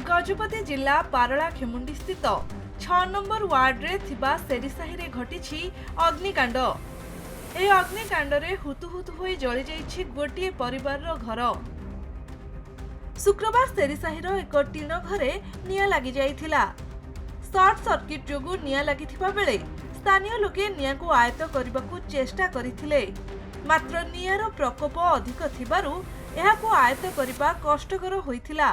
गजपति जिला पारला खेमुंडी स्थित 6 number ward रे थिबा सेरीसाही रे घटिछि अग्निकांड। ए अग्निकांड रे हुतुहुतु होई जଳି जाइछि गोटिए परिवार रो घर। शुक्रवार सेरीसाही रो एक टीन घरे निया लागि जाइथिला। शॉर्ट सर्किट जोगु निया लागिथिबा बेले स्थानीय लोके निया को आयत्त करबाकू चेष्टा करिथिले, मात्र नियार प्रकोप अधिक थिबारु एहाकू आयत्त करबा कष्टकर होइथिला।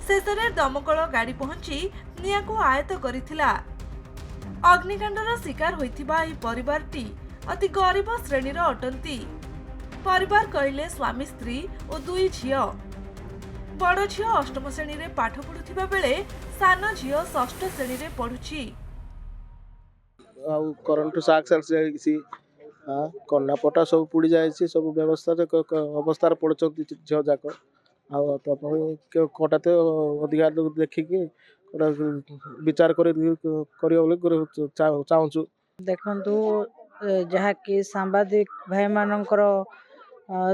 शेषरे दमकल गाड़ी पहुंची निया को आयत्त करिथिला। अग्निकांडर शिकार होइथिबा एही परिवारटी अति गरीब श्रेणीर अटंती। परिवार कहले स्वामी स्त्री और 2 झियो। बड़ झियो 8म श्रेणी रे पाठ पढुथिबा बेले सान झियो 6ठ श्रेणी रे पढुछि। करंट साक किसी कन्ना पटा सब पुड़ी जाए सब व्यवस्था अवस्था पड़ते झील जाक कटाते अधिकार देखिकी विचार कर चाहूँ। देखु जहाँकि सांबादिक भाई मानकर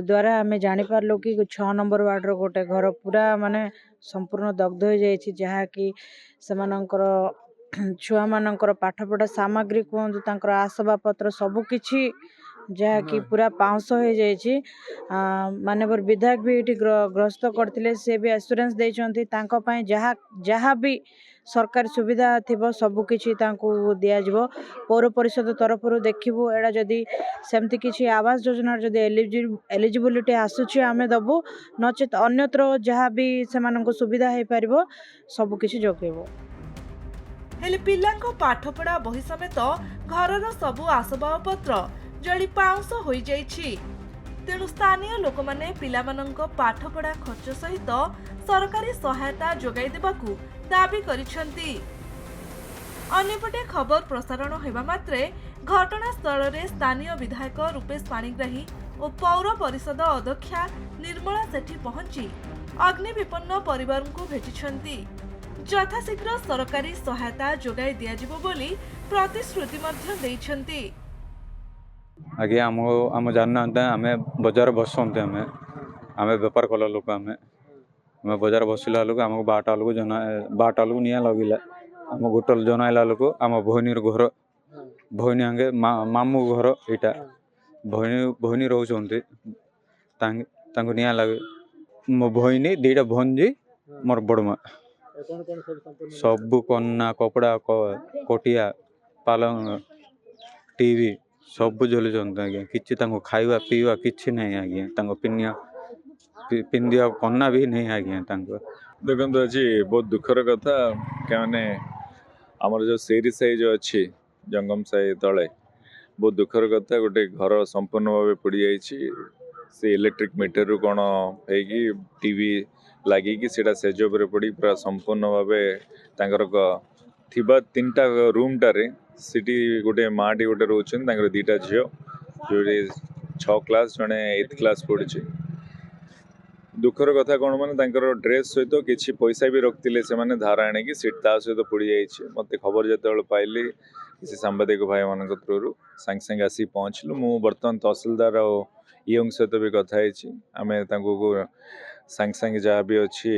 द्वारा आम जापारू कि 6 नंबर वार्डर गोटे घर पूरा माने संपूर्ण दग्ध हो जाइए, जहाँकि छुआ मानकर पाठपढ़ा सामग्री कहतु आसबाबपत्र सबकि जहाँकि पूरा पाउंश हो जाइए। मानवर विधायक भी ये ग्रस्त करते, से भी एश्योरेंस देते जहाँ भी सरकारी सुविधा थी सबकि दिज्व। पौर परिषद तरफ देखू एड़ा जदि सेमती किसी आवास योजना जदि एलिजिबिलिटी आसूची आम दबू, नचेत अन्यत्र जहाँ भी से सुविधा हो पार सबकि जोगेबू। हेले पिलांको पाठपढ़ा बही समेत घरर सबु आसबाबपत्र जली पाउंश हो जाइछि। तेणु स्थानीय लोक माने पिलामानंको पाठपढ़ा खर्च सहित सरकारी सहायता जोगाई देबाकू दाबी करिसेंती। अन्यपटे खबर प्रसारण हेबा मात्रे घटनास्थल रे स्थानीय विधायक रूपेश पाणिग्राही और पौर परिषद अध्यक्षा निर्मला सेठी पहुंची अग्नि विपन्न परिवार को भेटिछंती। यथाशीघ्र सरकारी सहायता जोगाई दियाजिबो बोली प्रतिश्रुति मध्य देइछंती। आगे आम जानना आम बजार बसते आम बेपार कला लोक आम बजार बसला लोक आमको 12टा लोक निया लगिला। आम गोटल जनाइला लोक आम भौनी घर भौनी आगे मामू घर यहाँ भौनी रोचे निया लगे। मो भौनी 2टा भंजी मोर बड़मा सब कन्ना कपड़ा कटिया पालंग टीवी सब जलुंट आज्ञा कि खावा पीवा कि ना आज्ञा पिंधिया कन्ना भी नहीं आज्ञा। देखो आज बहुत दुखर कथा क्या आमर जो सेरी साई जो अच्छी जंगम साई तले बहुत दुखर कथा गोटे घर संपूर्ण भाव पड़ी जाइए। से इलेक्ट्रिक मीटर रू कौन है टीवी लगिकी सेटा सेज उपर पड़ी पूरा संपूर्ण भाव थिबा 3टा रूम टारे सिटी गोटे माटी गोटे रोचन 2टा झील जो 6 क्लास जड़े 8th क्लास पढ़ी। दुखर कथा कौन माने ड्रेस सहित किसी पैसा भी रखते से मैंने धारा आणिकी सीटा सहित पड़ जाइए। मत खबर जो पाइली किसी सांबादिक भाई मान थ्रु सांगे सांगे आसी पहुँचलु। मु बर्तमान तहसीलदार और ईओं सहित भी कथाई आम सांगे सांगे जहाँ भी अच्छी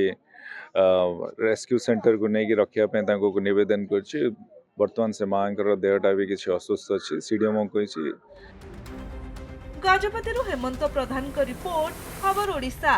रेस्क्यू सेंटर को लेकिन रखापी निवेदन कर। बर्तमान से माँ देहटा भी किसी अस्वस्थ अच्छी सीडीएम कही। गजपति हेमंत प्रधान को रिपोर्ट खबर ओडिशा।